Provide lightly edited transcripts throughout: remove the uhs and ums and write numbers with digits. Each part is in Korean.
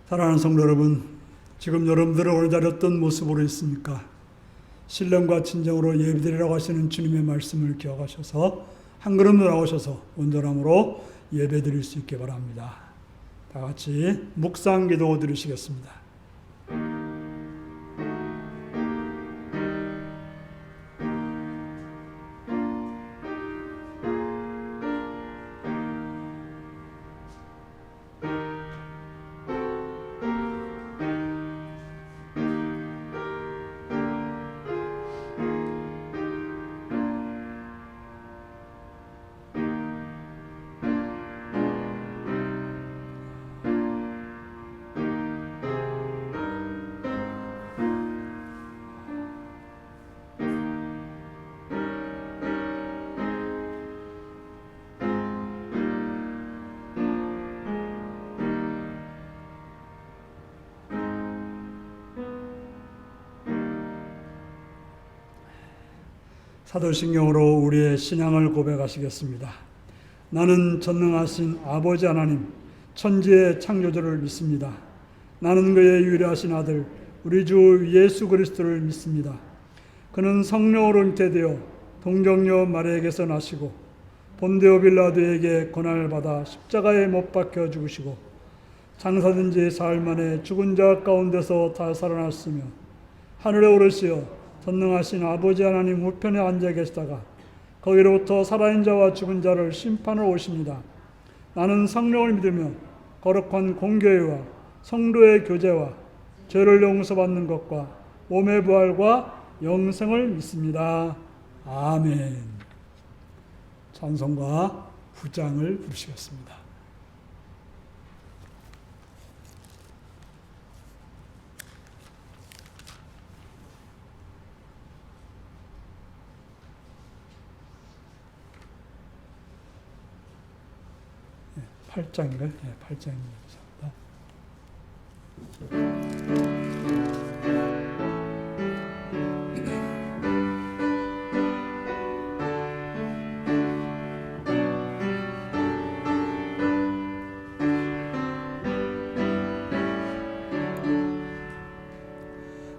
사랑하는 성도 여러분, 지금 여러분들은 오늘 자리 어떤 모습으로 있습니까? 신령과 친정으로 예배드리라고 하시는 주님의 말씀을 기억하셔서 한 걸음 나오셔서 온전함으로 예배드릴 수 있게 바랍니다. 다 같이 묵상 기도 드리시겠습니다. 사도신경으로 우리의 신앙을 고백하시겠습니다. 나는 전능하신 아버지 하나님, 천지의 창조주를 믿습니다. 나는 그의 유일하신 아들, 우리 주 예수 그리스도를 믿습니다. 그는 성령으로 잉태되어 동정녀 마리아에게서 나시고 본디오 빌라도에게 고난을 받아 십자가에 못 박혀 죽으시고 장사된 지 사흘 만에 죽은 자 가운데서 다 살아났으며 하늘에 오르시어 전능하신 아버지 하나님 우편에 앉아 계시다가 거기로부터 살아있는 자와 죽은 자를 심판하러 오십니다. 나는 성령을 믿으며 거룩한 공교회와 성도의 교제와 죄를 용서받는 것과 몸의 부활과 영생을 믿습니다. 아멘. 찬송가 후장을 부르시겠습니다. 네, 8장인가요? 네, 8장입니다.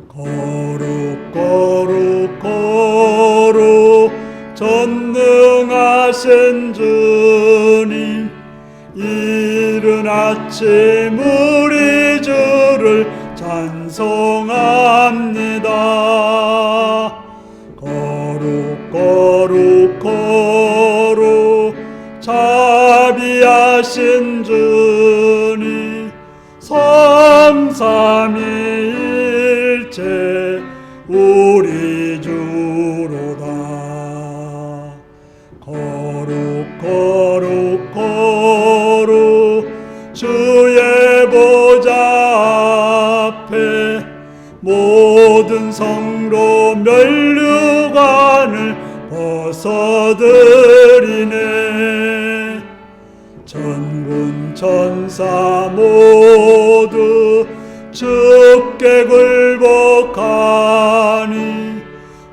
거룩 거룩 거룩 전능하신 주님, 이른 아침 우리 주를 찬송합니다. 거룩 거룩 거룩 자비하신 주님, 성삼위일체 우리 주로다. 거룩 거룩 거룩 주의 보좌 앞에 모든 성도 면류관을 벗어드리네. 천군 천사 모두 주께 굴복하니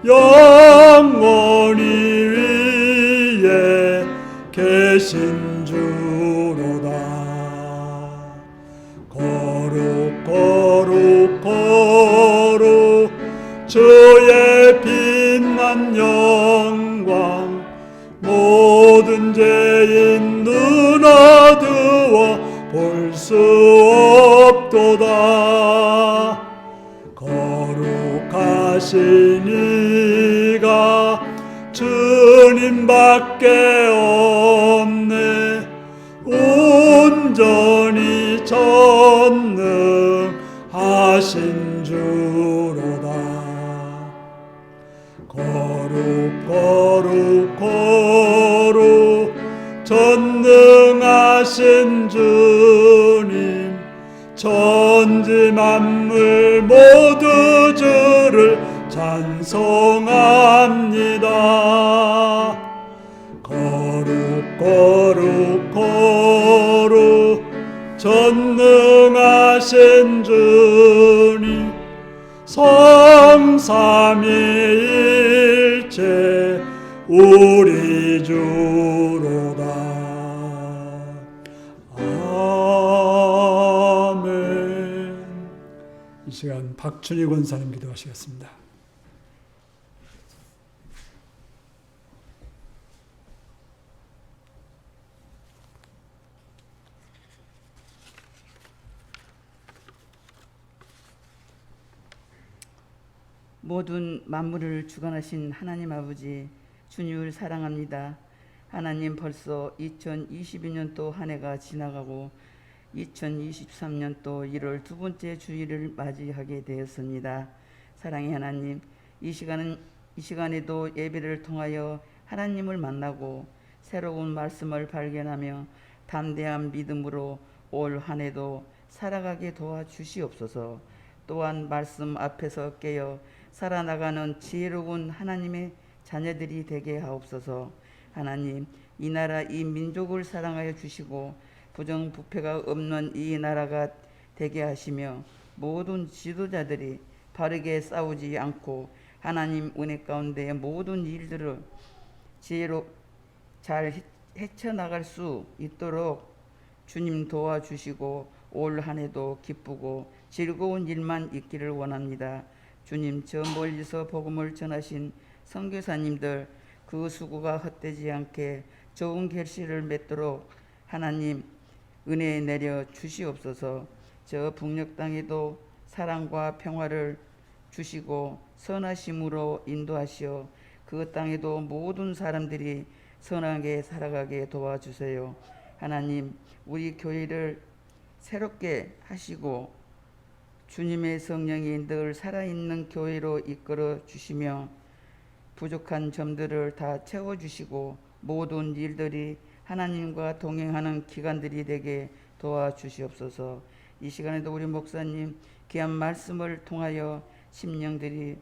영원히 위에 계신 주로다. 거룩 거룩 거룩 주의 빛난 영광, 모든 죄인 눈 어두워 볼 수 없도다. 거룩하신 이가 주님밖에 없네. 온전히 전능하신 주로다. 거룩 거룩 거룩 전능하신 주님, 천지 만물 모두 주를 찬송합니다. 거룩 거룩 거룩 전능하신 주님, 성삼위일체 우리 주로다. 아멘. 이 시간 박춘희 권사님 기도하시겠습니다. 모든 만물을 주관하신 하나님 아버지, 주님을 사랑합니다. 하나님, 벌써 2022년도 한 해가 지나가고 2023년도 1월 두 번째 주일을 맞이하게 되었습니다. 사랑의 하나님, 이 시간에도 예배를 통하여 하나님을 만나고 새로운 말씀을 발견하며 담대한 믿음으로 올 한 해도 살아가게 도와주시옵소서. 또한 말씀 앞에서 깨어 살아나가는 지혜로운 하나님의 자녀들이 되게 하옵소서. 하나님, 이 나라 이 민족을 사랑하여 주시고 부정부패가 없는 이 나라가 되게 하시며 모든 지도자들이 바르게 싸우지 않고 하나님 은혜 가운데 모든 일들을 지혜로 잘 헤쳐나갈 수 있도록 주님 도와주시고 올 한 해도 기쁘고 즐거운 일만 있기를 원합니다. 주님, 저 멀리서 복음을 전하신 선교사님들 그 수고가 헛되지 않게 좋은 결실을 맺도록 하나님 은혜 내려 주시옵소서. 저 북녘 땅에도 사랑과 평화를 주시고 선하심으로 인도하시어 그 땅에도 모든 사람들이 선하게 살아가게 도와주세요. 하나님, 우리 교회를 새롭게 하시고 주님의 성령이 늘 살아있는 교회로 이끌어 주시며 부족한 점들을 다 채워주시고 모든 일들이 하나님과 동행하는 기간들이 되게 도와주시옵소서. 이 시간에도 우리 목사님 귀한 말씀을 통하여 심령들이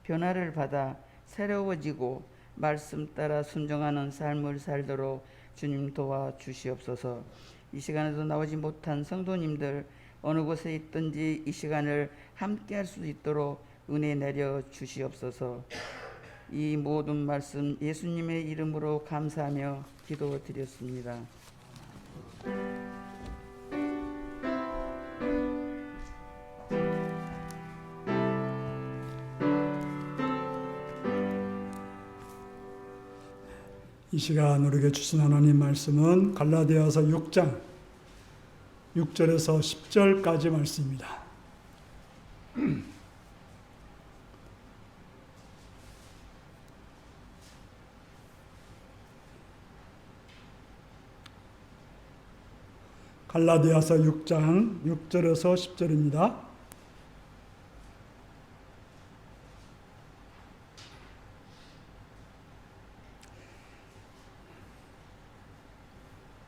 변화를 받아 새로워지고 말씀 따라 순종하는 삶을 살도록 주님 도와주시옵소서. 이 시간에도 나오지 못한 성도님들 어느 곳에 있든지 이 시간을 함께 할 수 있도록 은혜 내려 주시옵소서. 이 모든 말씀 예수님의 이름으로 감사하며 기도드렸습니다. 이 시간 우리에게 주신 하나님 말씀은 갈라디아서 6장 6절에서 10절까지 말씀입니다. 갈라디아서 6장 6절에서 10절입니다.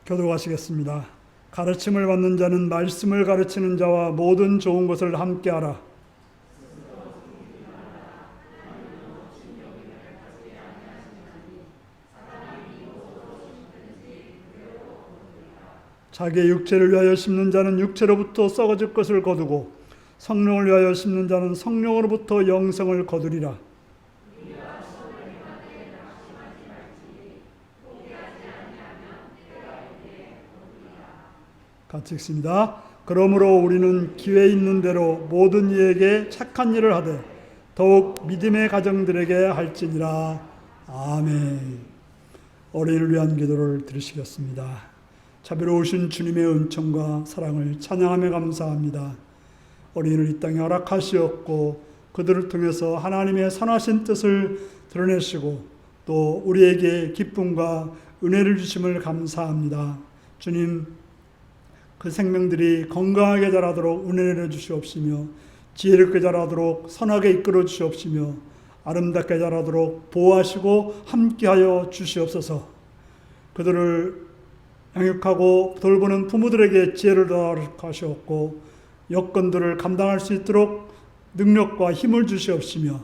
교도하시겠습니다. 가르침을 받는 자는 말씀을 가르치는 자와 모든 좋은 것을 함께하라. 자기의 육체를 위하여 심는 자는 육체로부터 썩어질 것을 거두고 성령을 위하여 심는 자는 성령으로부터 영생을 거두리라. 같이 읽습니다. 그러므로 우리는 기회 있는 대로 모든 이에게 착한 일을 하되 더욱 믿음의 가정들에게 할지니라. 아멘. 어린이를 위한 기도를 드리시겠습니다. 자비로우신 주님의 은총과 사랑을 찬양하며 감사합니다. 어린이를 이 땅에 허락하시었고 그들을 통해서 하나님의 선하신 뜻을 드러내시고 또 우리에게 기쁨과 은혜를 주심을 감사합니다. 주님, 그 생명들이 건강하게 자라도록 은혜를 주시옵시며 지혜롭게 자라도록 선하게 이끌어 주시옵시며 아름답게 자라도록 보호하시고 함께하여 주시옵소서. 그들을 양육하고 돌보는 부모들에게 지혜를 더하시옵고 여건들을 감당할 수 있도록 능력과 힘을 주시옵시며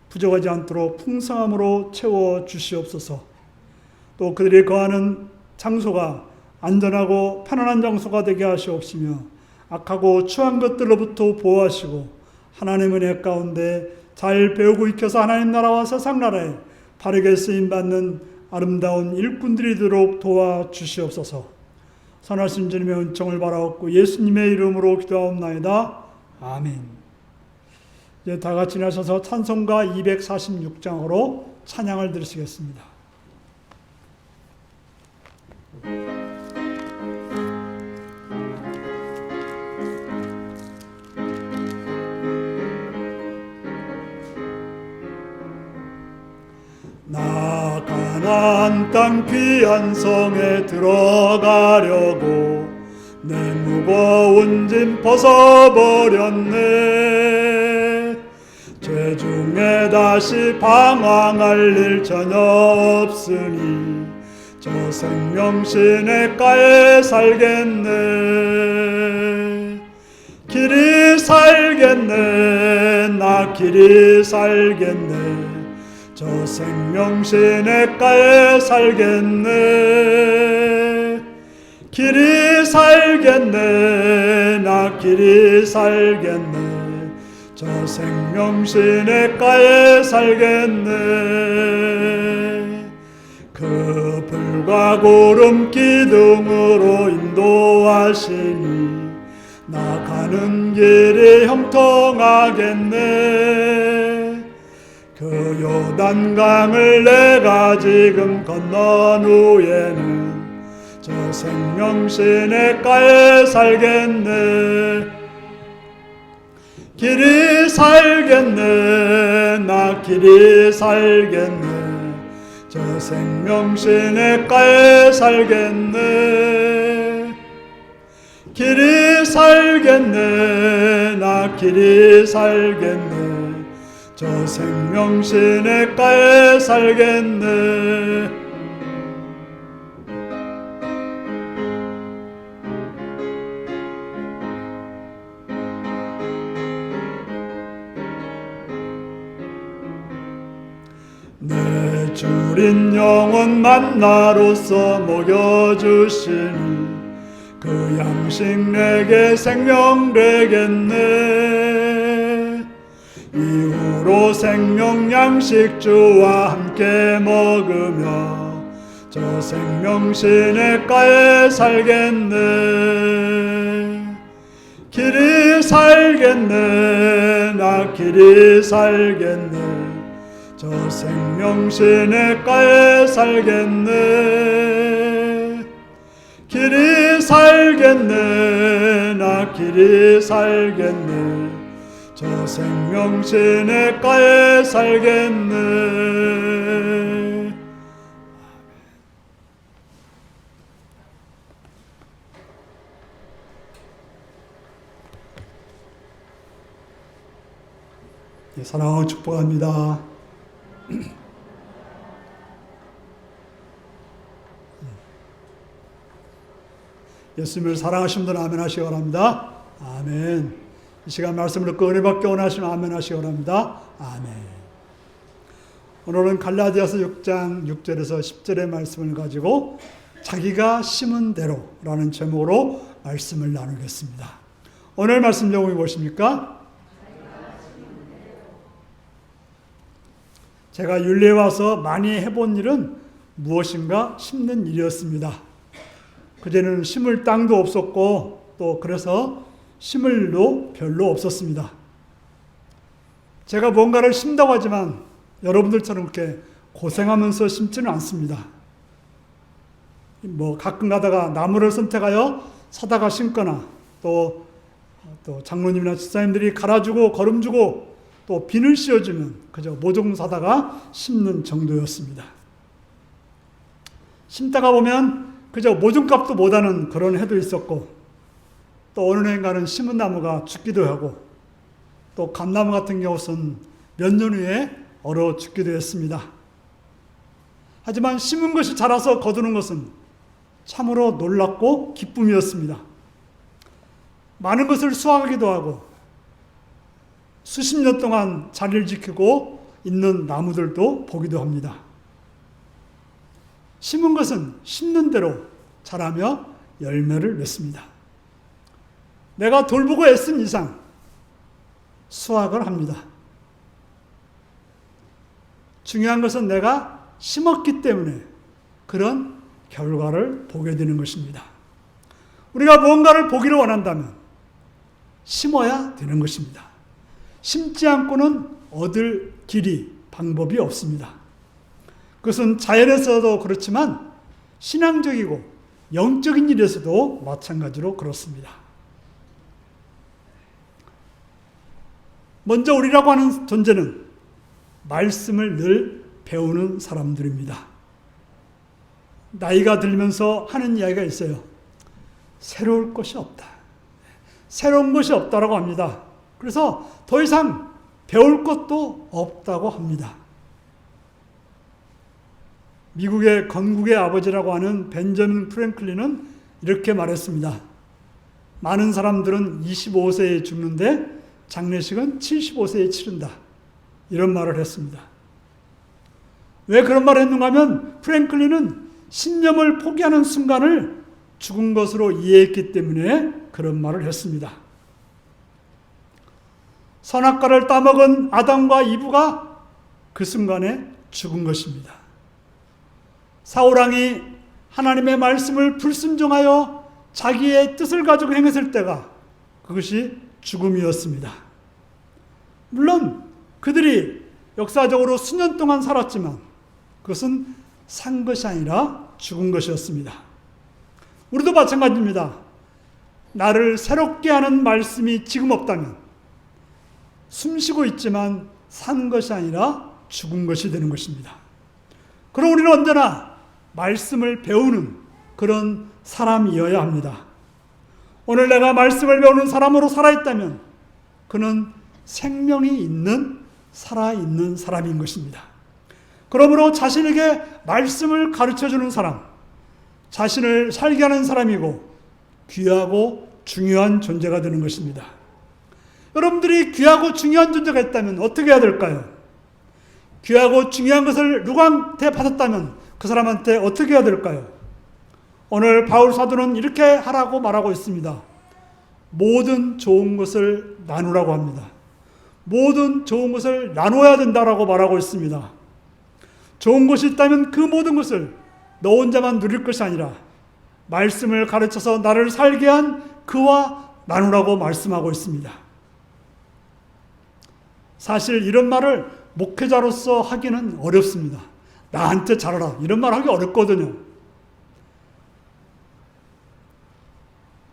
부족하지 않도록 풍성함으로 채워 주시옵소서. 또 그들이 거하는 장소가 안전하고 편안한 장소가 되게 하시옵시며 악하고 추한 것들로부터 보호하시고 하나님의 은혜 가운데 잘 배우고 익혀서 하나님 나라와 세상 나라에 바르게 쓰임받는 아름다운 일꾼들이 되도록 도와주시옵소서. 선하신 주님의 은총을 바라옵고 예수님의 이름으로 기도하옵나이다. 아멘. 이제 다 같이 나서서 찬송가 246장으로 찬양을 드리시겠습니다. 나 가나안 땅 귀한 성에 들어가려고 내 무거운 짐 벗어버렸네. 죄 중에 다시 방황할 일 전혀 없으니 저 생명 시냇가에 살겠네. 길이 살겠네. 나 길이 살겠네. 저 생명 시냇가에 살겠네. 길이 살겠네. 나 길이 살겠네. 저 생명 시냇가에 살겠네. 그 불과 구름 기둥으로 인도하시니 나 가는 길이 형통하겠네. 그 요단강을 내가 지금 건넌 후에는 저 생명 시냇가에 살겠네. 길이 살겠네. 나 길이 살겠네. 저 생명 시냇가에 살겠네. 길이 살겠네. 나 길이 살겠네. 저 생명 시냇가에 살겠네. 내 주린 영혼 만나로서 먹여주시니 그 양식 내게 생명 되겠네. 이후로 생명 양식 주와 함께 먹으며 저 생명 시냇가에 살겠네. 길이 살겠네. 나 길이 살겠네. 저 생명 시냇가에 살겠네. 길이 살겠네. 나 길이 살겠네. 저 생명 시냇가에 살겠네. 사랑하고 축복합니다. 예수님을 사랑하시는 분들은 아멘 하시기 바랍니다. 아멘. 이 시간 말씀을 듣고 은혜 받기 원하시면 아멘 하시기 바랍니다. 아멘. 오늘은 갈라디아서 6장 6절에서 10절의 말씀을 가지고 자기가 심은 대로라는 제목으로 말씀을 나누겠습니다. 오늘 말씀 제목이 무엇입니까? 제가 윤리에 와서 많이 해본 일은 무엇인가 심는 일이었습니다. 그전에는 심을 땅도 없었고 또 그래서 심을 일도 별로 없었습니다. 제가 뭔가를 심다고 하지만 여러분들처럼 그렇게 고생하면서 심지는 않습니다. 가끔 가다가 나무를 선택하여 사다가 심거나 또 장로님이나 집사님들이 갈아주고 거름주고 또 비늘 씌워주면 그저 모종 사다가 심는 정도였습니다. 심다가 보면 그저 모종값도 못하는 그런 해도 있었고 또 어느 해인가는 심은 나무가 죽기도 하고 또 감나무 같은 경우는 몇 년 후에 얼어 죽기도 했습니다. 하지만 심은 것이 자라서 거두는 것은 참으로 놀랍고 기쁨이었습니다. 많은 것을 수확하기도 하고 수십 년 동안 자리를 지키고 있는 나무들도 보기도 합니다. 심은 것은 심는 대로 자라며 열매를 맺습니다. 내가 돌보고 애쓴 이상 수확을 합니다. 중요한 것은 내가 심었기 때문에 그런 결과를 보게 되는 것입니다. 우리가 무언가를 보기를 원한다면 심어야 되는 것입니다. 심지 않고는 얻을 길이, 방법이 없습니다. 그것은 자연에서도 그렇지만 신앙적이고 영적인 일에서도 마찬가지로 그렇습니다. 먼저 우리라고 하는 존재는 말씀을 늘 배우는 사람들입니다. 나이가 들면서 하는 이야기가 있어요. 새로울 것이 없다. 새로운 것이 없다라고 합니다. 그래서 더 이상 배울 것도 없다고 합니다. 미국의 건국의 아버지라고 하는 벤저민 프랭클린은 이렇게 말했습니다. 많은 사람들은 25세에 죽는데 장례식은 75세에 치른다. 이런 말을 했습니다. 왜 그런 말을 했는가 하면 프랭클린은 신념을 포기하는 순간을 죽은 것으로 이해했기 때문에 그런 말을 했습니다. 선악과를 따먹은 아담과 이브가 그 순간에 죽은 것입니다. 사울왕이 하나님의 말씀을 불순종하여 자기의 뜻을 가지고 행했을 때가 그것이 죽음이었습니다. 물론 그들이 역사적으로 수년 동안 살았지만 그것은 산 것이 아니라 죽은 것이었습니다. 우리도 마찬가지입니다. 나를 새롭게 하는 말씀이 지금 없다면 숨쉬고 있지만 산 것이 아니라 죽은 것이 되는 것입니다. 그럼 우리는 언제나 말씀을 배우는 그런 사람이어야 합니다. 오늘 내가 말씀을 배우는 사람으로 살아있다면 그는 생명이 있는 살아있는 사람인 것입니다. 그러므로 자신에게 말씀을 가르쳐주는 사람, 자신을 살게 하는 사람이고 귀하고 중요한 존재가 되는 것입니다. 여러분들이 귀하고 중요한 존재가 있다면 어떻게 해야 될까요? 귀하고 중요한 것을 누구한테 받았다면 그 사람한테 어떻게 해야 될까요? 오늘 바울 사도는 이렇게 하라고 말하고 있습니다. 모든 좋은 것을 나누라고 합니다. 모든 좋은 것을 나눠야 된다라고 말하고 있습니다. 좋은 것이 있다면 그 모든 것을 너 혼자만 누릴 것이 아니라 말씀을 가르쳐서 나를 살게 한 그와 나누라고 말씀하고 있습니다. 사실 이런 말을 목회자로서 하기는 어렵습니다. 나한테 잘하라 이런 말 하기 어렵거든요.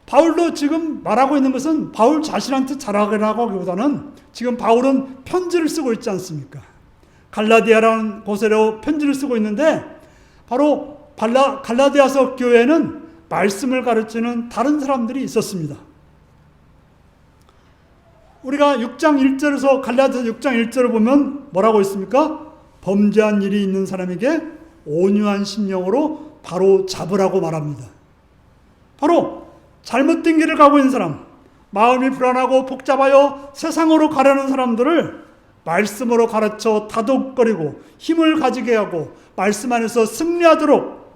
바울도 지금 말하고 있는 것은 바울 자신한테 잘하라고 하기보다는 지금 바울은 편지를 쓰고 있지 않습니까? 갈라디아라는 곳으로 편지를 쓰고 있는데 바로 갈라디아서 교회에는 말씀을 가르치는 다른 사람들이 있었습니다. 우리가 6장 1절에서 갈라디아서 6장 1절을 보면 뭐라고 있습니까? 범죄한 일이 있는 사람에게 온유한 심령으로 바로 잡으라고 말합니다. 바로 잘못된 길을 가고 있는 사람, 마음이 불안하고 복잡하여 세상으로 가려는 사람들을 말씀으로 가르쳐 다독거리고 힘을 가지게 하고 말씀 안에서 승리하도록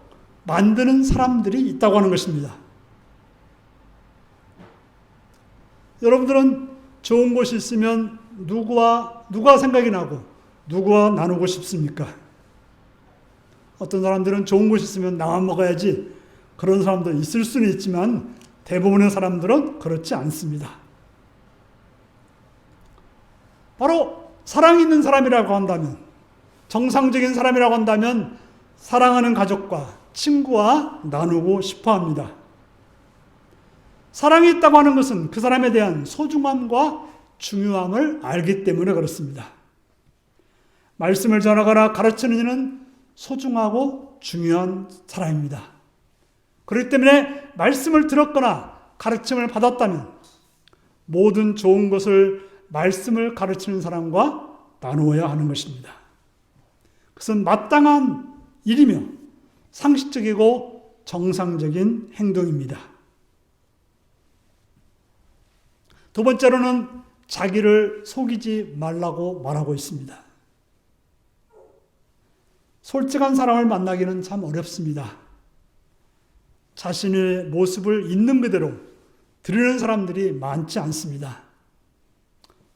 만드는 사람들이 있다고 하는 것입니다. 여러분들은 좋은 것이 있으면 누가 생각이 나고 누구와 나누고 싶습니까? 어떤 사람들은 좋은 것이 있으면 나만 먹어야지 그런 사람도 있을 수는 있지만 대부분의 사람들은 그렇지 않습니다. 바로 사랑 있는 사람이라고 한다면, 정상적인 사람이라고 한다면 사랑하는 가족과 친구와 나누고 싶어 합니다. 사랑이 있다고 하는 것은 그 사람에 대한 소중함과 중요함을 알기 때문에 그렇습니다. 말씀을 전하거나 가르치는 이는 소중하고 중요한 사람입니다. 그렇기 때문에 말씀을 들었거나 가르침을 받았다면 모든 좋은 것을 말씀을 가르치는 사람과 나누어야 하는 것입니다. 그것은 마땅한 일이며 상식적이고 정상적인 행동입니다. 두 번째로는 자기를 속이지 말라고 말하고 있습니다. 솔직한 사람을 만나기는 참 어렵습니다. 자신의 모습을 있는 그대로 드리는 사람들이 많지 않습니다.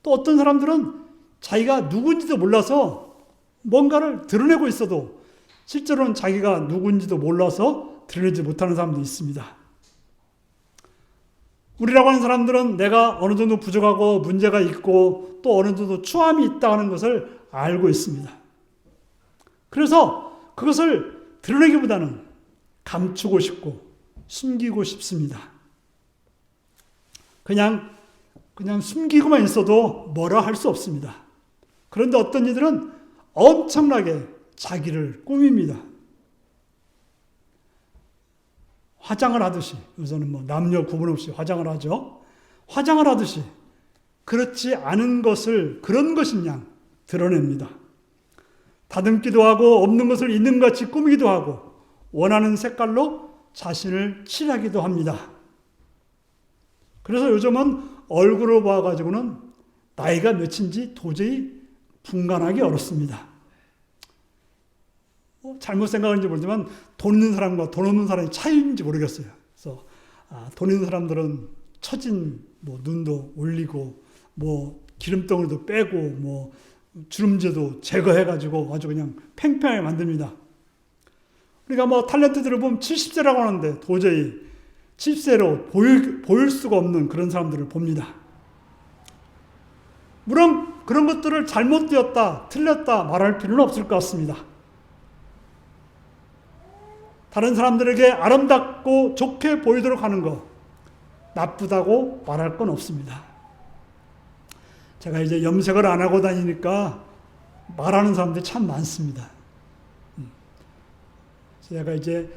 또 어떤 사람들은 자기가 누군지도 몰라서 뭔가를 드러내고 있어도 실제로는 자기가 누군지도 몰라서 드러내지 못하는 사람도 있습니다. 우리라고 하는 사람들은 내가 어느 정도 부족하고 문제가 있고 또 어느 정도 추함이 있다는 것을 알고 있습니다. 그래서 그것을 드러내기보다는 감추고 싶고 숨기고 싶습니다. 그냥 숨기고만 있어도 뭐라 할 수 없습니다. 그런데 어떤 이들은 엄청나게 자기를 꾸밉니다. 화장을 하듯이, 여기서는 뭐 남녀 구분 없이 화장을 하죠. 화장을 하듯이 그렇지 않은 것을 그런 것인 양 드러냅니다. 다듬기도 하고 없는 것을 있는 것 같이 꾸미기도 하고 원하는 색깔로 자신을 칠하기도 합니다. 그래서 요즘은 얼굴을 봐가지고는 나이가 몇인지 도저히 분간하기 어렵습니다. 잘못 생각하는지 모르지만 돈 있는 사람과 돈 없는 사람의 차이인지 모르겠어요. 그래서 돈 있는 사람들은 처진 눈도 올리고 기름덩이도 빼고 주름제도 제거해가지고 아주 그냥 팽팽하게 만듭니다. 그러니까 탤런트들을 보면 70세라고 하는데 도저히 70세로 보일 수가 없는 그런 사람들을 봅니다. 물론 그런 것들을 잘못되었다, 틀렸다 말할 필요는 없을 것 같습니다. 다른 사람들에게 아름답고 좋게 보이도록 하는 것, 나쁘다고 말할 건 없습니다. 제가 이제 염색을 안 하고 다니니까 말하는 사람들이 참 많습니다. 제가 이제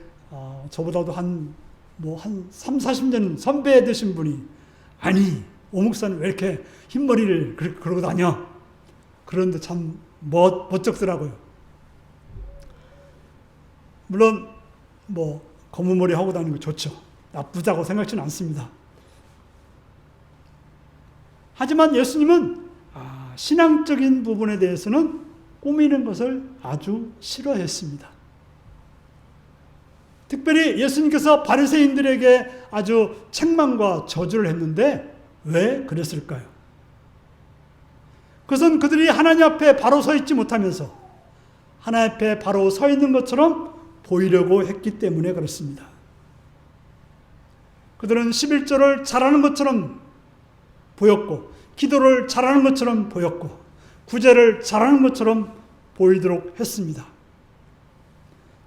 저보다도 한 3, 40년 선배 되신 분이 아니 오 목사는 왜 이렇게 흰머리를 그러고 다녀? 그런데 참 멋쩍더라고요. 물론 검은 머리 하고 다니는 거 좋죠. 나쁘다고 생각지는 않습니다. 하지만 예수님은 신앙적인 부분에 대해서는 꾸미는 것을 아주 싫어했습니다. 특별히 예수님께서 바리새인들에게 아주 책망과 저주를 했는데 왜 그랬을까요? 그것은 그들이 하나님 앞에 바로 서 있지 못하면서 하나님 앞에 바로 서 있는 것처럼 보이려고 했기 때문에 그렇습니다. 그들은 11절을 잘하는 것처럼 보였고 기도를 잘하는 것처럼 보였고 구제를 잘하는 것처럼 보이도록 했습니다.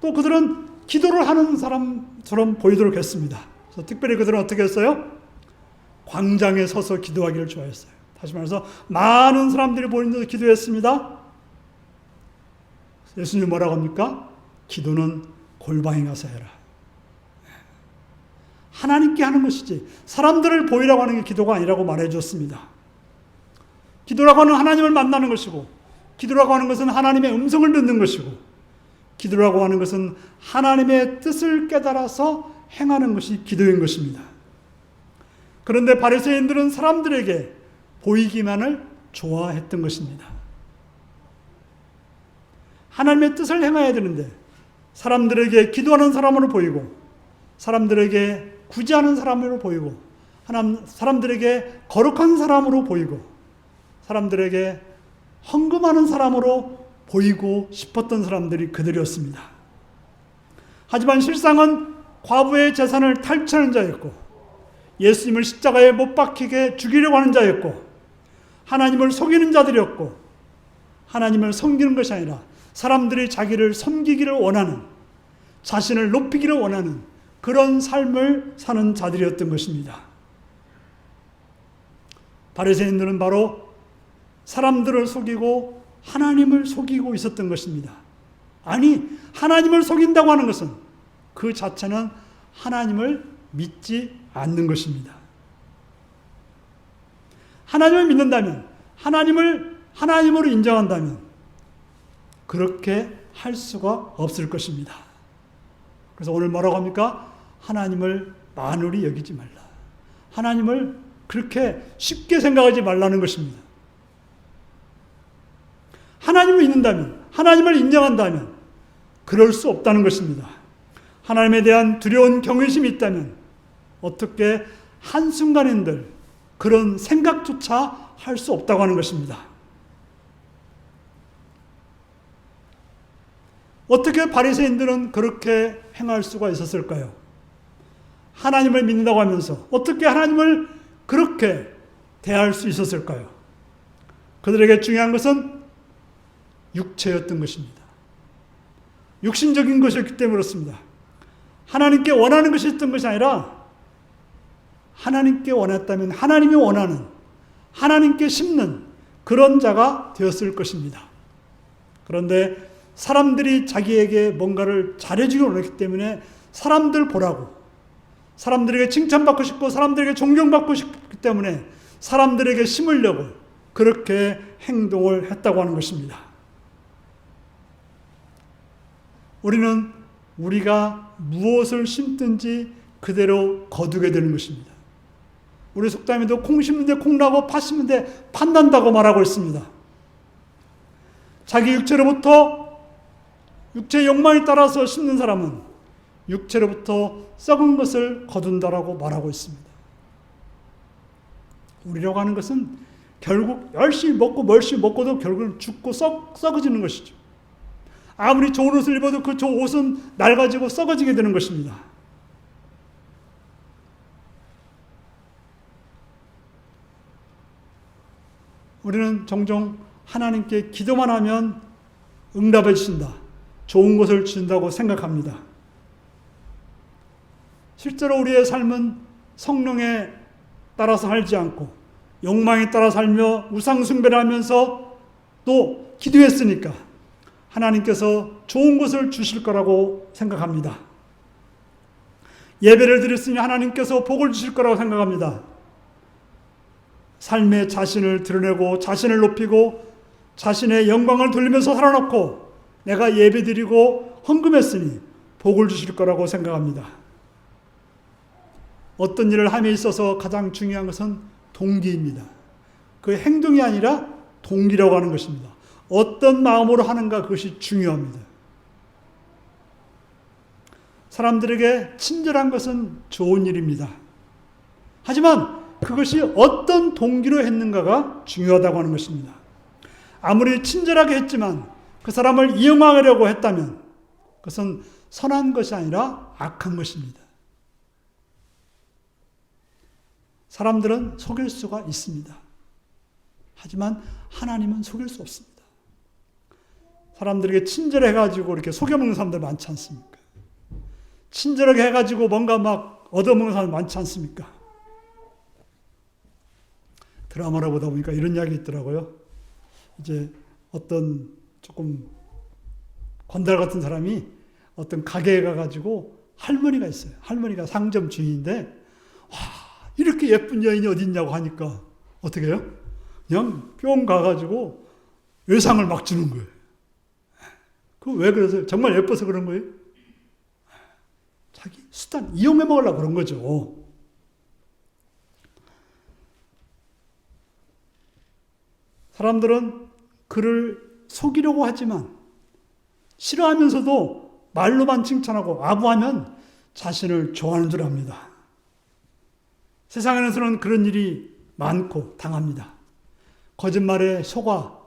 또 그들은 기도를 하는 사람처럼 보이도록 했습니다. 그래서 특별히 그들은 어떻게 했어요? 광장에 서서 기도하기를 좋아했어요. 다시 말해서 많은 사람들이 보이는데 기도했습니다. 예수님이 뭐라고 합니까? 기도는 골방에 가서 해라. 하나님께 하는 것이지 사람들을 보이라고 하는 게 기도가 아니라고 말해 주었습니다. 기도라고 하는 하나님을 만나는 것이고 기도라고 하는 것은 하나님의 음성을 듣는 것이고 기도라고 하는 것은 하나님의 뜻을 깨달아서 행하는 것이 기도인 것입니다. 그런데 바리새인들은 사람들에게 보이기만을 좋아했던 것입니다. 하나님의 뜻을 행해야 되는데 사람들에게 기도하는 사람으로 보이고 사람들에게 구제하는 사람으로 보이고 사람들에게 거룩한 사람으로 보이고 사람들에게 헌금하는 사람으로 보이고 싶었던 사람들이 그들이었습니다. 하지만 실상은 과부의 재산을 탈취하는 자였고 예수님을 십자가에 못 박히게 죽이려고 하는 자였고 하나님을 속이는 자들이었고 하나님을 섬기는 것이 아니라 사람들이 자기를 섬기기를 원하는 자신을 높이기를 원하는 그런 삶을 사는 자들이었던 것입니다. 바리새인들은 바로 사람들을 속이고 하나님을 속이고 있었던 것입니다. 아니, 하나님을 속인다고 하는 것은 그 자체는 하나님을 믿지 않는 것입니다. 하나님을 믿는다면, 하나님을 하나님으로 인정한다면 그렇게 할 수가 없을 것입니다. 그래서 오늘 뭐라고 합니까? 하나님을 만홀히 여기지 말라. 하나님을 그렇게 쉽게 생각하지 말라는 것입니다. 하나님을 믿는다면, 하나님을 인정한다면 그럴 수 없다는 것입니다. 하나님에 대한 두려운 경외심이 있다면 어떻게 한순간인들 그런 생각조차 할 수 없다고 하는 것입니다. 어떻게 바리새인들은 그렇게 행할 수가 있었을까요? 하나님을 믿는다고 하면서 어떻게 하나님을 그렇게 대할 수 있었을까요? 그들에게 중요한 것은 육체였던 것입니다. 육신적인 것이었기 때문에 그렇습니다. 하나님께 원하는 것이 있던 것이 아니라 하나님께 원했다면 하나님이 원하는, 하나님께 심는 그런 자가 되었을 것입니다. 그런데 사람들이 자기에게 뭔가를 잘해주기 원했기 때문에 사람들 보라고, 사람들에게 칭찬받고 싶고 사람들에게 존경받고 싶기 때문에 사람들에게 심으려고 그렇게 행동을 했다고 하는 것입니다. 우리는 우리가 무엇을 심든지 그대로 거두게 되는 것입니다. 우리 속담에도 콩 심는데 콩 나고 팥 심는데 팥 난다고 말하고 있습니다. 자기 육체로부터 육체의 욕망에 따라서 심는 사람은 육체로부터 썩은 것을 거둔다라고 말하고 있습니다. 우리라고 하는 것은 결국 열심히 먹고도 결국은 죽고 썩어지는 것이죠. 아무리 좋은 옷을 입어도 그 좋은 옷은 낡아지고 썩어지게 되는 것입니다. 우리는 종종 하나님께 기도만 하면 응답해 주신다, 좋은 것을 주신다고 생각합니다. 실제로 우리의 삶은 성령에 따라서 살지 않고 욕망에 따라 살며 우상 숭배를 하면서 또 기도했으니까 하나님께서 좋은 것을 주실 거라고 생각합니다. 예배를 드렸으니 하나님께서 복을 주실 거라고 생각합니다. 삶의 자신을 드러내고 자신을 높이고 자신의 영광을 돌리면서 살아놓고 내가 예배드리고 헌금했으니 복을 주실 거라고 생각합니다. 어떤 일을 함에 있어서 가장 중요한 것은 동기입니다. 그 행동이 아니라 동기라고 하는 것입니다. 어떤 마음으로 하는가, 그것이 중요합니다. 사람들에게 친절한 것은 좋은 일입니다. 하지만 그것이 어떤 동기로 했는가가 중요하다고 하는 것입니다. 아무리 친절하게 했지만 그 사람을 이용하려고 했다면 그것은 선한 것이 아니라 악한 것입니다. 사람들은 속일 수가 있습니다. 하지만 하나님은 속일 수 없습니다. 사람들에게 친절해가지고 이렇게 속여먹는 사람들 많지 않습니까? 친절하게 해가지고 뭔가 막 얻어먹는 사람 많지 않습니까? 드라마를 보다 보니까 이런 이야기 있더라고요. 이제 어떤 조금 건달 같은 사람이 어떤 가게에 가가지고 할머니가 있어요. 할머니가 상점 주인인데, 와, 이렇게 예쁜 여인이 어디 있냐고 하니까 어떻게 해요? 그냥 뿅 가가지고 외상을 막 주는 거예요. 그 왜 그러세요? 정말 예뻐서 그런 거예요? 자기 수단 이용해 먹으려고 그런 거죠. 사람들은 그를 속이려고 하지만 싫어하면서도 말로만 칭찬하고 아부하면 자신을 좋아하는 줄 압니다. 세상에서는 그런 일이 많고 당합니다. 거짓말에 속아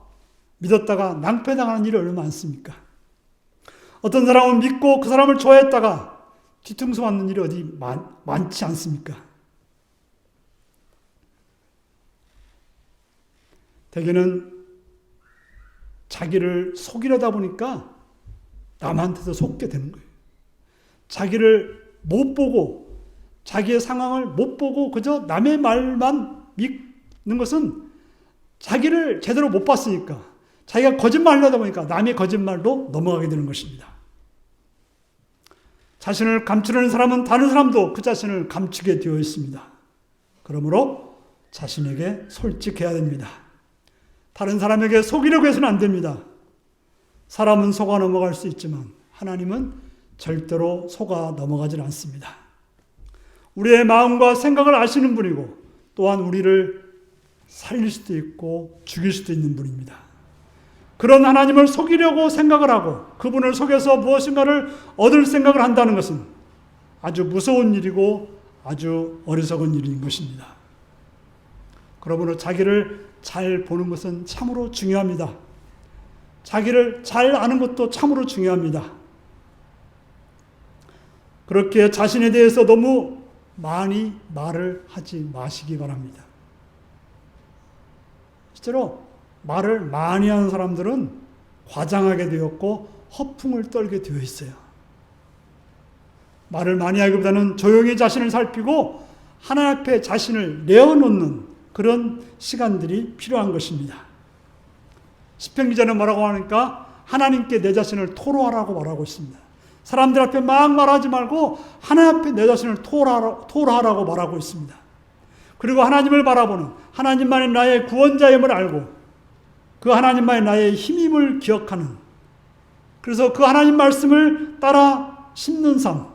믿었다가 낭패당하는 일이 얼마나 많습니까? 어떤 사람은 믿고 그 사람을 좋아했다가 뒤통수 맞는 일이 어디 많지 않습니까? 대개는 자기를 속이려다 보니까 남한테도 속게 되는 거예요. 자기를 못 보고 자기의 상황을 못 보고 그저 남의 말만 믿는 것은 자기를 제대로 못 봤으니까 자기가 거짓말 하려다 보니까 남의 거짓말로 넘어가게 되는 것입니다. 자신을 감추려는 사람은 다른 사람도 그 자신을 감추게 되어 있습니다. 그러므로 자신에게 솔직해야 됩니다. 다른 사람에게 속이려고 해서는 안 됩니다. 사람은 속아 넘어갈 수 있지만 하나님은 절대로 속아 넘어가질 않습니다. 우리의 마음과 생각을 아시는 분이고 또한 우리를 살릴 수도 있고 죽일 수도 있는 분입니다. 그런 하나님을 속이려고 생각을 하고 그분을 속여서 무엇인가를 얻을 생각을 한다는 것은 아주 무서운 일이고 아주 어리석은 일인 것입니다. 그러므로 자기를 잘 보는 것은 참으로 중요합니다. 자기를 잘 아는 것도 참으로 중요합니다. 그렇게 자신에 대해서 너무 많이 말을 하지 마시기 바랍니다. 실제로 말을 많이 하는 사람들은 과장하게 되었고 허풍을 떨게 되어 있어요. 말을 많이 하기보다는 조용히 자신을 살피고 하나님 앞에 자신을 내어놓는 그런 시간들이 필요한 것입니다. 시편 기자는 뭐라고 하니까 하나님께 내 자신을 토로하라고 말하고 있습니다. 사람들 앞에 막 말하지 말고 하나님 앞에 내 자신을 토로하라고 말하고 있습니다. 그리고 하나님을 바라보는 하나님만이 나의 구원자임을 알고 그 하나님만이 나의 힘임을 기억하는, 그래서 그 하나님 말씀을 따라 심는 삶,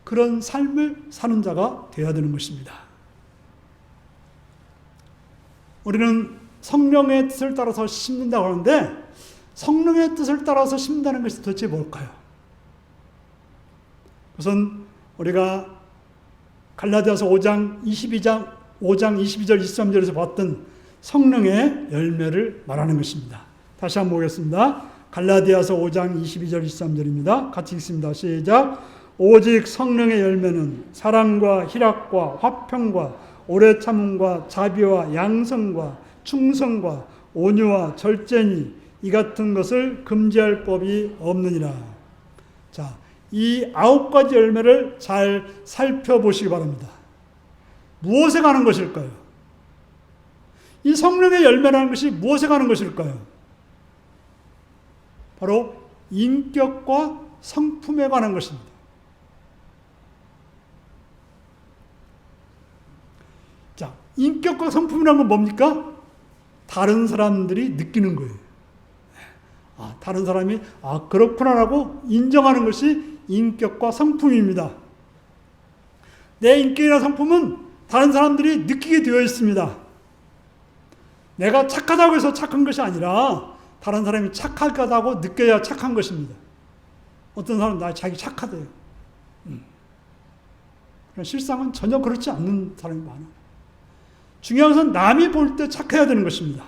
그런 삶을 사는 자가 되어야 되는 것입니다. 우리는 성령의 뜻을 따라서 심는다고 하는데 성령의 뜻을 따라서 심는다는 것이 도대체 뭘까요? 우선 우리가 갈라디아서 5장 22절 23절에서 봤던 성령의 열매를 말하는 것입니다. 다시 한번 보겠습니다. 갈라디아서 5장 22절 23절입니다. 같이 읽습니다. 시작. 오직 성령의 열매는 사랑과 희락과 화평과 오래 참음과 자비와 양성과 충성과 온유와 절제니 이 같은 것을 금지할 법이 없느니라. 자, 이 9가지 열매를 잘 살펴보시기 바랍니다. 무엇에 관한 것일까요? 이 성령의 열매라는 것이 무엇에 관한 것일까요? 바로 인격과 성품에 관한 것입니다. 자, 인격과 성품이라는 건 뭡니까? 다른 사람들이 느끼는 거예요. 다른 사람이 그렇구나라고 인정하는 것이 인격과 성품입니다. 내 인격이나 성품은 다른 사람들이 느끼게 되어 있습니다. 내가 착하다고 해서 착한 것이 아니라 다른 사람이 착하다고 느껴야 착한 것입니다. 어떤 사람은 자기 착하대요. 실상은 전혀 그렇지 않는 사람이 많아요. 중요한 것은 남이 볼 때 착해야 되는 것입니다.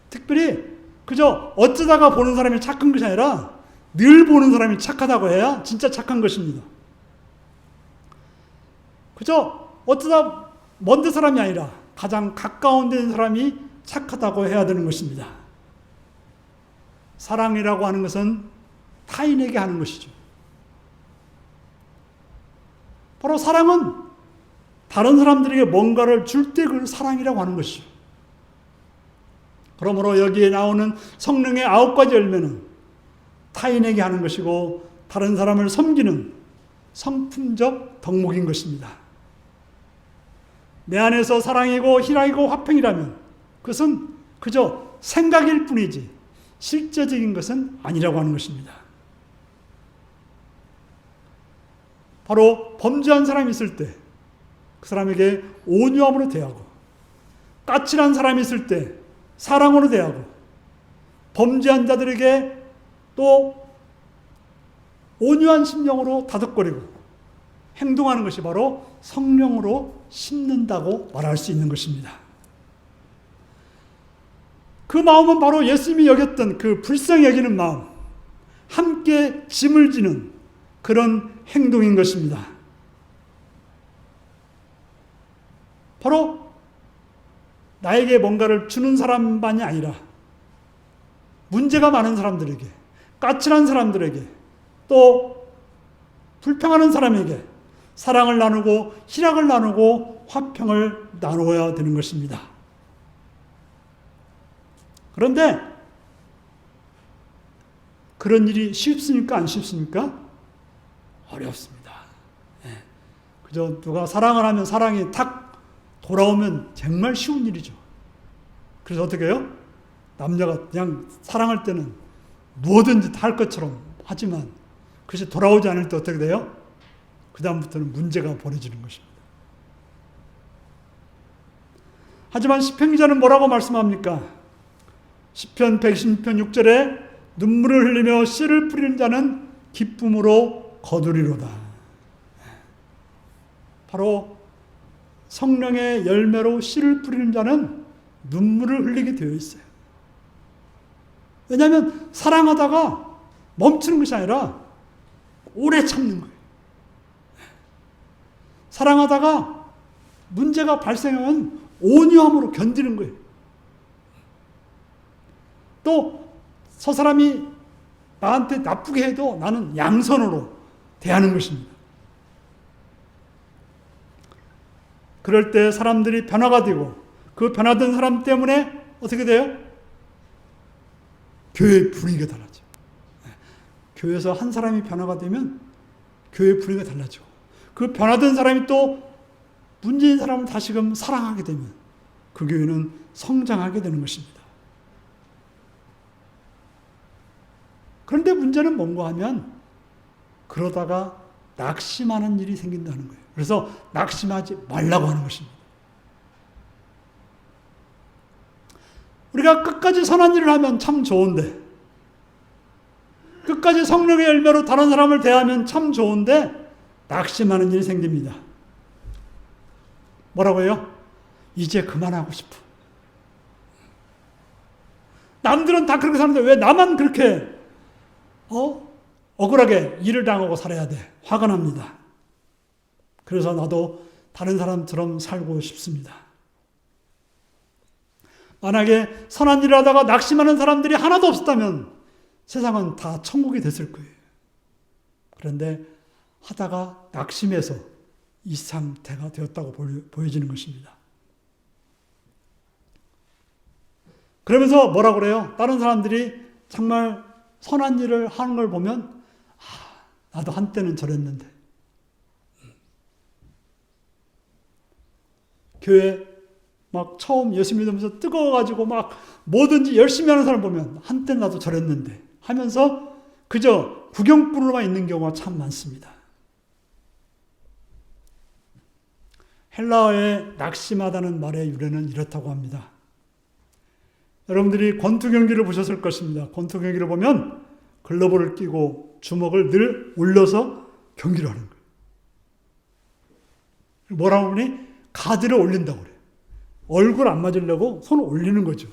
특별히 그저 어쩌다가 보는 사람이 착한 것이 아니라 늘 보는 사람이 착하다고 해야 진짜 착한 것입니다. 그저 어쩌다 먼 데 사람이 아니라 가장 가까운 데 있는 사람이 착하다고 해야 되는 것입니다. 사랑이라고 하는 것은 타인에게 하는 것이죠. 바로 사랑은 다른 사람들에게 뭔가를 줄 때 그걸 사랑이라고 하는 것이죠. 그러므로 여기에 나오는 성령의 9가지 열매는 타인에게 하는 것이고 다른 사람을 섬기는 성품적 덕목인 것입니다. 내 안에서 사랑이고 희락이고 화평이라면 그것은 그저 생각일 뿐이지 실제적인 것은 아니라고 하는 것입니다. 바로 범죄한 사람이 있을 때 그 사람에게 온유함으로 대하고, 까칠한 사람이 있을 때 사랑으로 대하고, 범죄한 자들에게 또 온유한 심령으로 다독거리고 행동하는 것이 바로 성령으로 심는다고 말할 수 있는 것입니다. 그 마음은 바로 예수님이 여겼던 그 불쌍히 여기는 마음, 함께 짐을 지는 그런 행동인 것입니다. 바로 나에게 뭔가를 주는 사람만이 아니라 문제가 많은 사람들에게, 까칠한 사람들에게, 또 불평하는 사람에게 사랑을 나누고 희락을 나누고 화평을 나누어야 되는 것입니다. 그런데 그런 일이 쉽습니까? 안 쉽습니까? 어렵습니다. 그저 누가 사랑을 하면 사랑이 탁 돌아오면 정말 쉬운 일이죠. 그래서 어떻게 해요? 남녀가 그냥 사랑할 때는 뭐든지 다 할 것처럼 하지만 그것이 돌아오지 않을 때 어떻게 돼요? 그 다음부터는 문제가 벌어지는 것입니다. 하지만 시편 기자는 뭐라고 말씀합니까? 시편 116편 6절에 눈물을 흘리며 씨를 뿌리는 자는 기쁨으로 거두리로다. 바로 성령의 열매로 씨를 뿌리는 자는 눈물을 흘리게 되어 있어요. 왜냐하면 사랑하다가 멈추는 것이 아니라 오래 참는 거예요. 사랑하다가 문제가 발생하면 온유함으로 견디는 거예요. 또 저 사람이 나한테 나쁘게 해도 나는 양선으로 대하는 것입니다. 그럴 때 사람들이 변화가 되고 그 변화된 사람 때문에 어떻게 돼요? 교회의 분위기가 달라져. 교회에서 한 사람이 변화가 되면 교회의 분위기가 달라져. 그 변화된 사람이 또 문제인 사람을 다시금 사랑하게 되면 그 교회는 성장하게 되는 것입니다. 그런데 문제는 뭔가 하면 그러다가 낙심하는 일이 생긴다는 거예요. 그래서 낙심하지 말라고 하는 것입니다. 우리가 끝까지 선한 일을 하면 참 좋은데, 끝까지 성령의 열매로 다른 사람을 대하면 참 좋은데 낙심하는 일이 생깁니다. 뭐라고 해요? 이제 그만하고 싶어. 남들은 다 그렇게 사는데 왜 나만 그렇게 억울하게 일을 당하고 살아야 돼? 화가 납니다. 그래서 나도 다른 사람처럼 살고 싶습니다. 만약에 선한 일을 하다가 낙심하는 사람들이 하나도 없었다면 세상은 다 천국이 됐을 거예요. 그런데 하다가 낙심해서 이 상태가 되었다고 보여지는 것입니다. 그러면서 뭐라고 그래요? 다른 사람들이 정말 선한 일을 하는 걸 보면 나도 한때는 저랬는데. 교회 막 처음 예수 믿으면서 뜨거워가지고 막 뭐든지 열심히 하는 사람 보면 한때 나도 저랬는데 하면서 그저 구경꾼으로만 있는 경우가 참 많습니다. 헬라어의 낙심하다는 말의 유래는 이렇다고 합니다. 여러분들이 권투 경기를 보셨을 것입니다. 권투 경기를 보면 글러브를 끼고 주먹을 늘 올려서 경기를 하는 거예요. 뭐라고 하니? 가드를 올린다고 그래요. 얼굴 안 맞으려고 손을 올리는 거죠.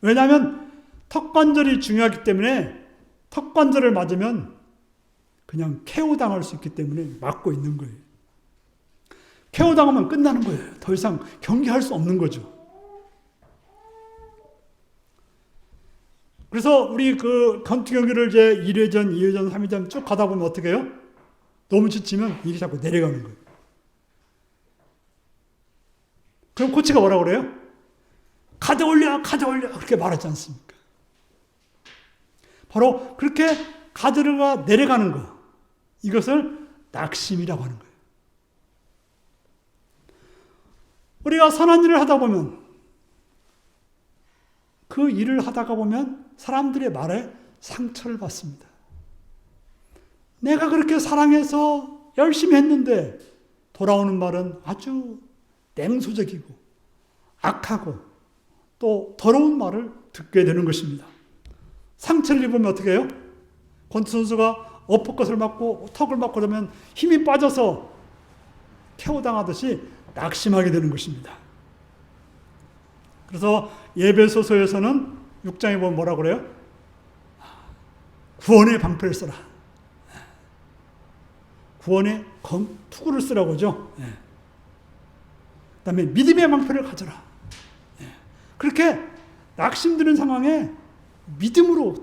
왜냐하면 턱관절이 중요하기 때문에 턱관절을 맞으면 그냥 KO 당할 수 있기 때문에 맞고 있는 거예요. KO 당하면 끝나는 거예요. 더 이상 경기할 수 없는 거죠. 그래서 우리 그 권투 경기를 이제 1회전, 2회전, 3회전 쭉 가다 보면 어떻게 해요? 너무 지치면 이게 자꾸 내려가는 거예요. 그럼 코치가 뭐라고 그래요? 가드 올려, 가드 올려. 그렇게 말하지 않습니까? 바로 그렇게 가드가 내려가는 거. 이것을 낙심이라고 하는 거예요. 우리가 선한 일을 하다 보면 그 일을 하다가 보면 사람들의 말에 상처를 받습니다. 내가 그렇게 사랑해서 열심히 했는데 돌아오는 말은 아주 냉소적이고 악하고 또 더러운 말을 듣게 되는 것입니다. 상처를 입으면 어떻게 해요? 권투 선수가 어퍼컷을 맞고 턱을 맞고 그러면 힘이 빠져서 KO 당하듯이 낙심하게 되는 것입니다. 그래서 예배소서에서는 6장에 보면 뭐라고 그래요? 구원의 방패를 써라. 구원의 투구를 쓰라고 하죠. 그 다음에 믿음의 방패를 가져라. 그렇게 낙심드는 상황에 믿음으로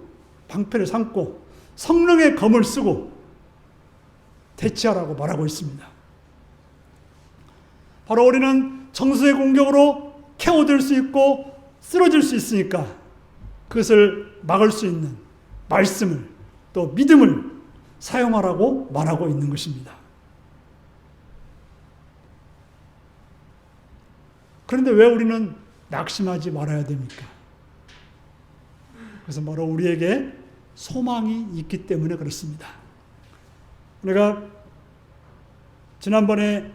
방패를 삼고 성령의 검을 쓰고 대치하라고 말하고 있습니다. 바로 우리는 정수의 공격으로 KO될 수 있고 쓰러질 수 있으니까 그것을 막을 수 있는 말씀을 또 믿음을 사용하라고 말하고 있는 것입니다. 그런데 왜 우리는 낙심하지 말아야 됩니까? 그래서 바로 우리에게 소망이 있기 때문에 그렇습니다. 내가 지난번에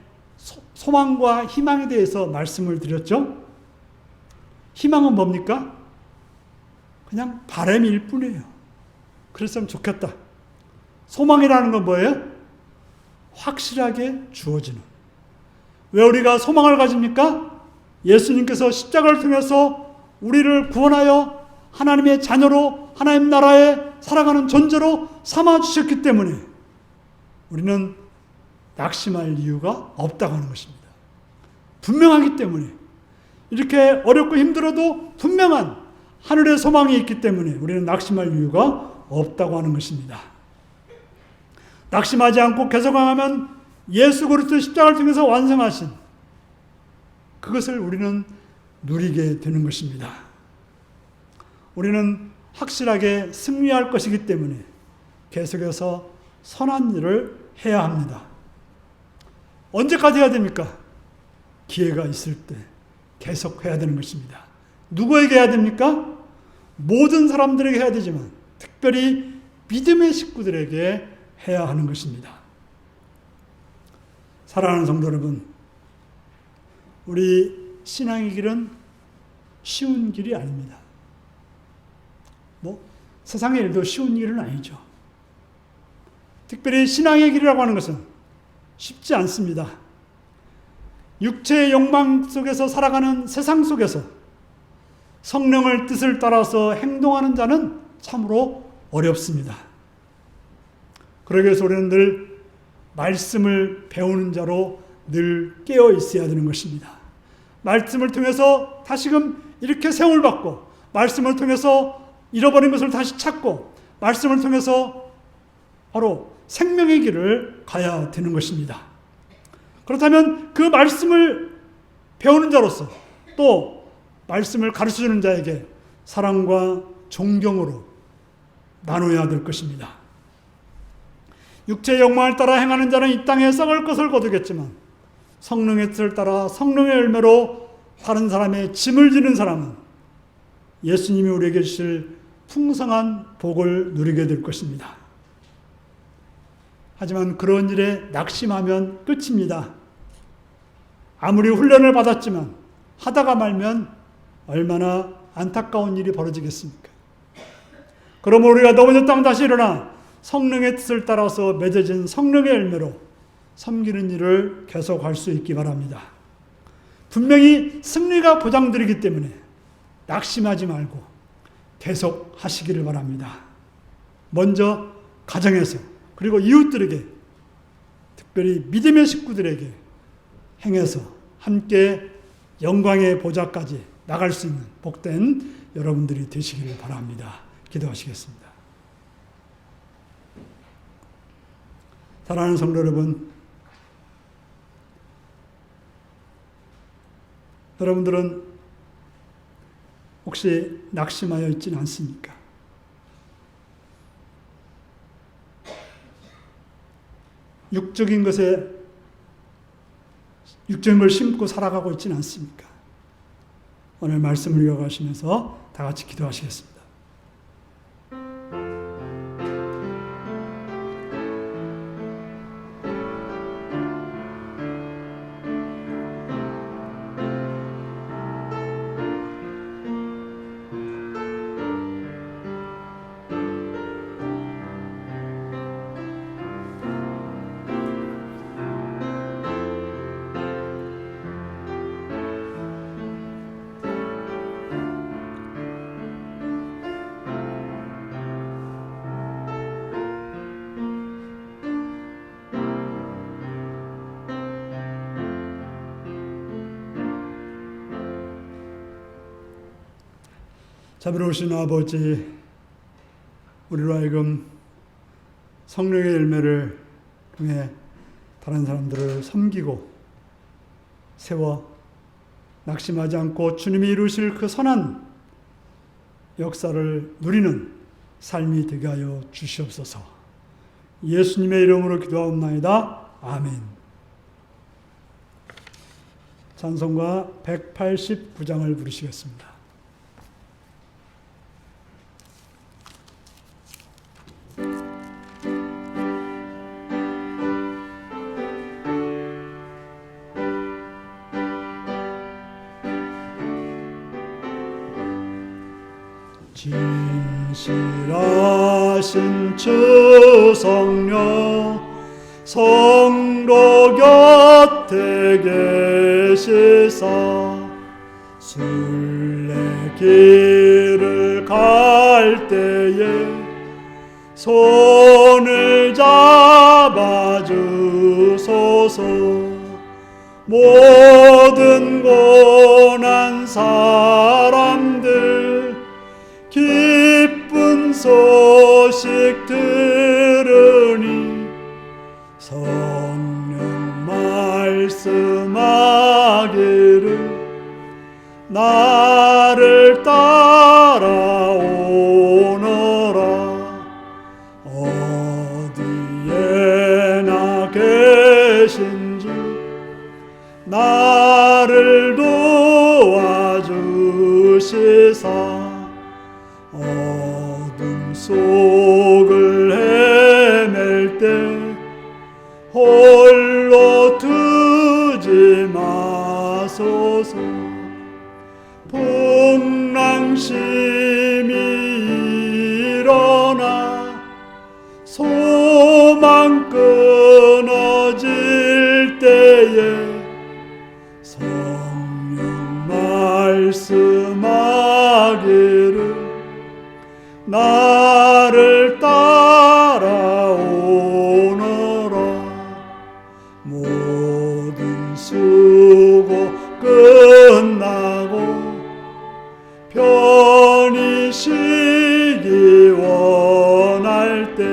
소망과 희망에 대해서 말씀을 드렸죠? 희망은 뭡니까? 그냥 바람일 뿐이에요. 그랬으면 좋겠다. 소망이라는 건 뭐예요? 확실하게 주어지는. 왜 우리가 소망을 가집니까? 예수님께서 십자가를 통해서 우리를 구원하여 하나님의 자녀로 하나님 나라에 살아가는 존재로 삼아주셨기 때문에 우리는 낙심할 이유가 없다고 하는 것입니다. 분명하기 때문에, 이렇게 어렵고 힘들어도 분명한 하늘의 소망이 있기 때문에 우리는 낙심할 이유가 없다고 하는 것입니다. 낙심하지 않고 계속 강하면 예수 그리스도의 십자가를 통해서 완성하신 그것을 우리는 누리게 되는 것입니다. 우리는 확실하게 승리할 것이기 때문에 계속해서 선한 일을 해야 합니다. 언제까지 해야 됩니까? 기회가 있을 때 계속 해야 되는 것입니다. 누구에게 해야 됩니까? 모든 사람들에게 해야 되지만 특별히 믿음의 식구들에게 해야 하는 것입니다. 사랑하는 성도 여러분, 우리 신앙의 길은 쉬운 길이 아닙니다. 세상의 일도 쉬운 일은 아니죠. 특별히 신앙의 길이라고 하는 것은 쉽지 않습니다. 육체의 욕망 속에서 살아가는 세상 속에서 성령의 뜻을 따라서 행동하는 자는 참으로 어렵습니다. 그러기 위해서 우리는 늘 말씀을 배우는 자로 늘 깨어 있어야 되는 것입니다. 말씀을 통해서 다시금 이렇게 세움을 받고, 말씀을 통해서 잃어버린 것을 다시 찾고, 말씀을 통해서 바로 생명의 길을 가야 되는 것입니다. 그렇다면 그 말씀을 배우는 자로서 또 말씀을 가르쳐주는 자에게 사랑과 존경으로 나눠야 될 것입니다. 육체의 욕망을 따라 행하는 자는 이 땅에 썩을 것을 거두겠지만 성령의 뜻을 따라 성령의 열매로 다른 사람의 짐을 지는 사람은 예수님이 우리에게 주실 풍성한 복을 누리게 될 것입니다. 하지만 그런 일에 낙심하면 끝입니다. 아무리 훈련을 받았지만 하다가 말면 얼마나 안타까운 일이 벌어지겠습니까? 그러므로 우리가 넘어졌다면 다시 일어나 성령의 뜻을 따라서 맺어진 성령의 열매로 섬기는 일을 계속할 수 있기 바랍니다. 분명히 승리가 보장되기 때문에 낙심하지 말고 계속 하시기를 바랍니다. 먼저 가정에서, 그리고 이웃들에게, 특별히 믿음의 식구들에게 행해서 함께 영광의 보좌까지 나갈 수 있는 복된 여러분들이 되시기를 바랍니다. 기도하시겠습니다. 사랑하는 성도 여러분, 여러분들은 혹시 낙심하여 있지는 않습니까? 육적인 것에 육적인 걸 심고 살아가고 있지는 않습니까? 오늘 말씀을 이어가시면서 다 같이 기도하시겠습니다. 자비로우신 아버지, 우리로 하여금 성령의 열매를 통해 다른 사람들을 섬기고 세워 낙심하지 않고 주님이 이루실 그 선한 역사를 누리는 삶이 되게 하여 주시옵소서. 예수님의 이름으로 기도하옵나이다. 아멘. 찬송가 189장을 부르시겠습니다. 진실하신 주 성령 성도 곁에 계시사 순례길을 갈 때에 손을 잡아주소. 모든 고난 사람들 기쁜 소식 들으니 성령 말씀하기를 나를 따라오너라. 어디에나 계신 주 나를 도와주시사 어둠 속을 헤맬 때 홀로 두지 마소서. 풍랑심이 일어나 소망 끊어질 때에 성령 말씀하기를 나를 따라오너라. 모든 수고 끝나고 편히 쉬기 원할 때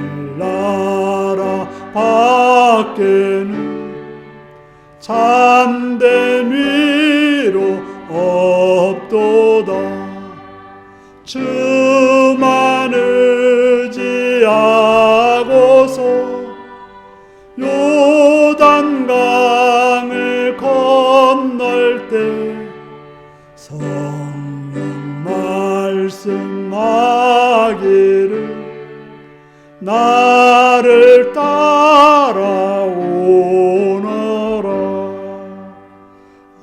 하늘나라 밖에는 참된 위로 없도다. 주만 의지하고서 요단강을 건널 때 성령 말씀하기를 나를 따라오너라.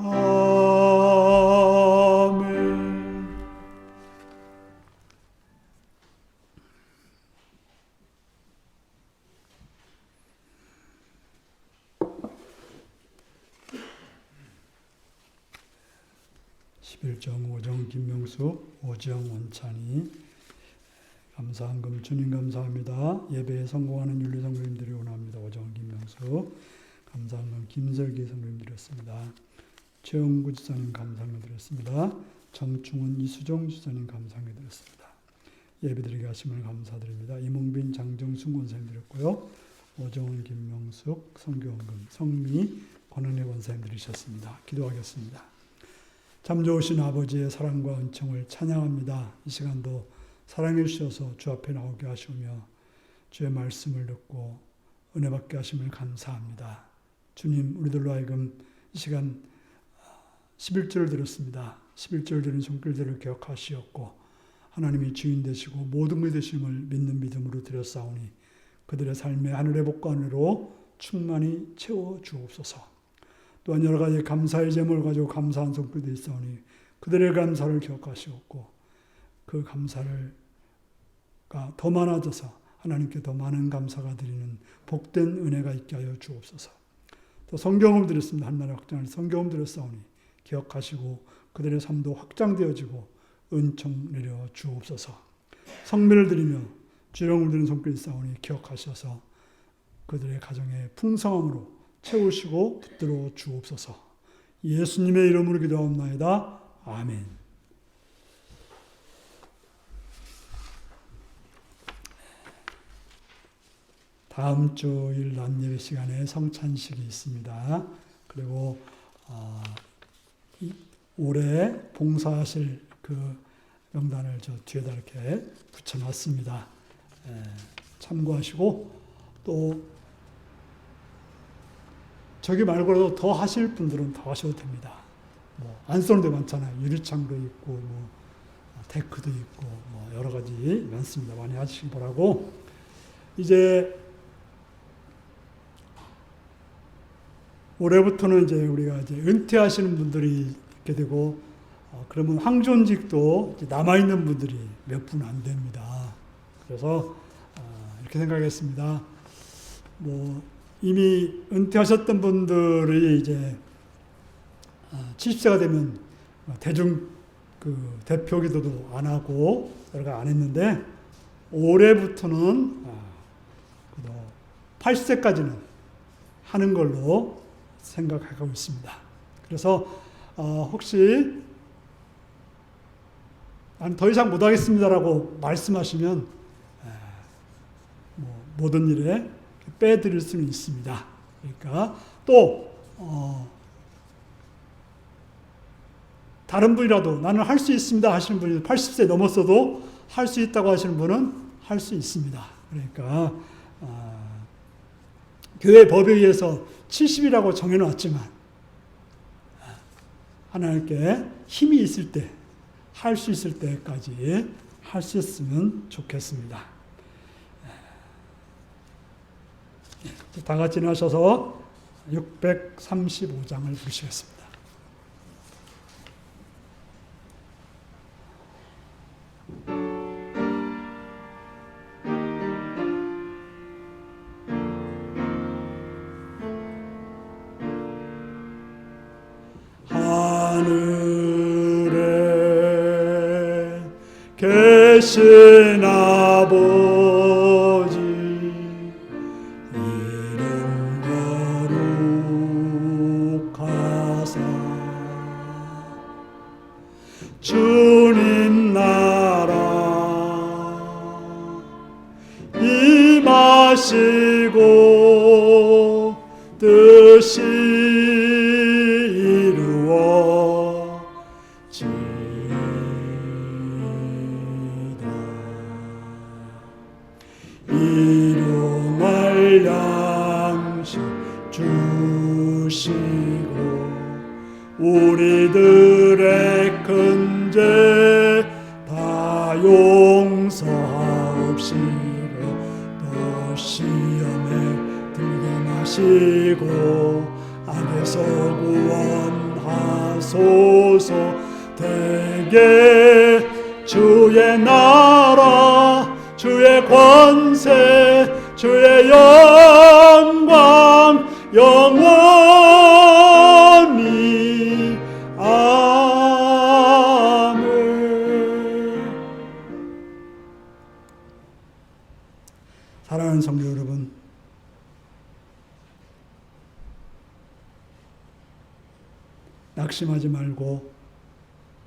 아멘. 11정 오정 김명숙 오정 원찬이 감사한금 주님 감사합니다. 예배에 성공하는 윤리 성도님들이 원합니다. 오정 김명숙 감사한금 김설기 성도님 드렸습니다. 최영구 지사님 감사합니다 드렸습니다. 정충은 이수종 지사님 감사합니다 드렸습니다. 예배드리게 하심을 감사드립니다. 이몽빈 장정순 권사님 드렸고요. 오정은 김명숙 성교원금 성미 권은혜 권사님 드리셨습니다. 기도하겠습니다. 참 좋으신 아버지의 사랑과 은총을 찬양합니다. 이 시간도 사랑해 주셔서 주 앞에 나오게 하시며 주의 말씀을 듣고 은혜 받게 하심을 감사합니다. 주님, 우리들로 하여금 이 시간 11절을 들었습니다. 11절 들은 손길들을 기억하시었고 하나님이 주인 되시고 모든 것 되심을 믿는 믿음으로 드렸사오니 그들의 삶의 하늘의 복과 은혜로 충만히 채워 주옵소서. 또한 여러 가지 감사의 제목을 가지고 감사한 손길도 있사오니 그들의 감사를 기억하시옵고 그 감사를 더 많아져서 하나님께 더 많은 감사가 드리는 복된 은혜가 있게 하여 주옵소서. 또 성경을 드렸습니다. 한나라 확장할 성경을 드렸사오니 기억하시고 그들의 삶도 확장되어지고 은총 내려 주옵소서. 성례를 드리며 주령을 드리는 손길 있사오니 기억하셔서 그들의 가정에 풍성함으로 채우시고 붙들어 주옵소서. 예수님의 이름으로 기도하옵나이다. 아멘. 다음 주일 낮 예배 시간에 성찬식이 있습니다. 그리고 올해 봉사하실 그 명단을 저 뒤에다 이렇게 붙여놨습니다. 참고하시고 또 저기 말고라도 더 하실 분들은 더 하셔도 됩니다. 안 쓰는 데 많잖아요. 유리창도 있고 데크도 있고 여러 가지 많습니다. 많이 하시기 바라고. 이제 올해부터는 이제 우리가 이제 은퇴하시는 분들이 있게 되고 그러면 황존직도 남아 있는 분들이 몇 분 안 됩니다. 그래서 이렇게 생각했습니다. 이미 은퇴하셨던 분들이 이제 70세가 되면 대중 대표 기도도 안 하고 여러 가지 안 했는데 올해부터는 80세까지는 하는 걸로 생각하고 있습니다. 그래서 혹시 나는 더 이상 못하겠습니다라고 말씀하시면 모든 일에 빼드릴 수는 있습니다. 그러니까 또 다른 분이라도 나는 할 수 있습니다 하시는 분이 80세 넘었어도 할 수 있다고 하시는 분은 할 수 있습니다. 그러니까 교회 법에 의해서 70이라고 정해놨지만 하나님께 힘이 있을 때, 할 수 있을 때까지 할 수 있으면 좋겠습니다. 다 같이 나셔서 635장을 부르시겠습니다. 하늘에 계신 아버지 이름 거룩하사 주님 나라 임하시고 뜻이 이루어지이다. 일용할 양식 주시고 우리들의 큰 죄 다 용서하옵시고 또 시험에 들게 마시고 악에서 구원하소서. 대개 주의 나라 주의 권세 주의 영광 영원히 아멘. 사랑하는 성도 여러분, 낙심하지 말고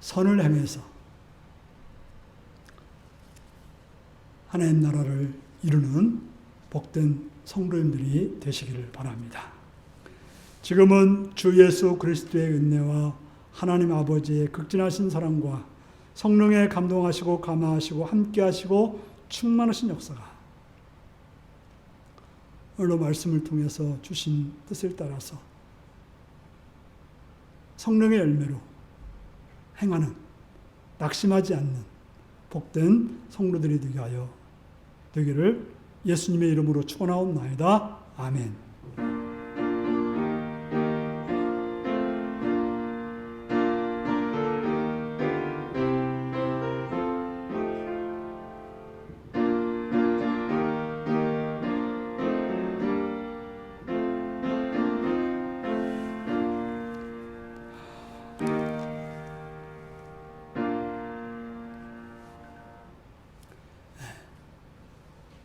선을 행해서 하나님 나라를 이루는 복된 성도님들이 되시기를 바랍니다. 지금은 주 예수 그리스도의 은혜와 하나님 아버지의 극진하신 사랑과 성령의 감동하시고 감화하시고 함께하시고 충만하신 역사가 오늘 말씀을 통해서 주신 뜻을 따라서 성령의 열매로 행하는 낙심하지 않는 복된 성도들이 되게 하여 되기를 예수님의 이름으로 축원하옵나이다. 아멘.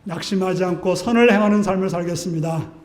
낙심하지 않고 선을 행하는 삶을 살겠습니다.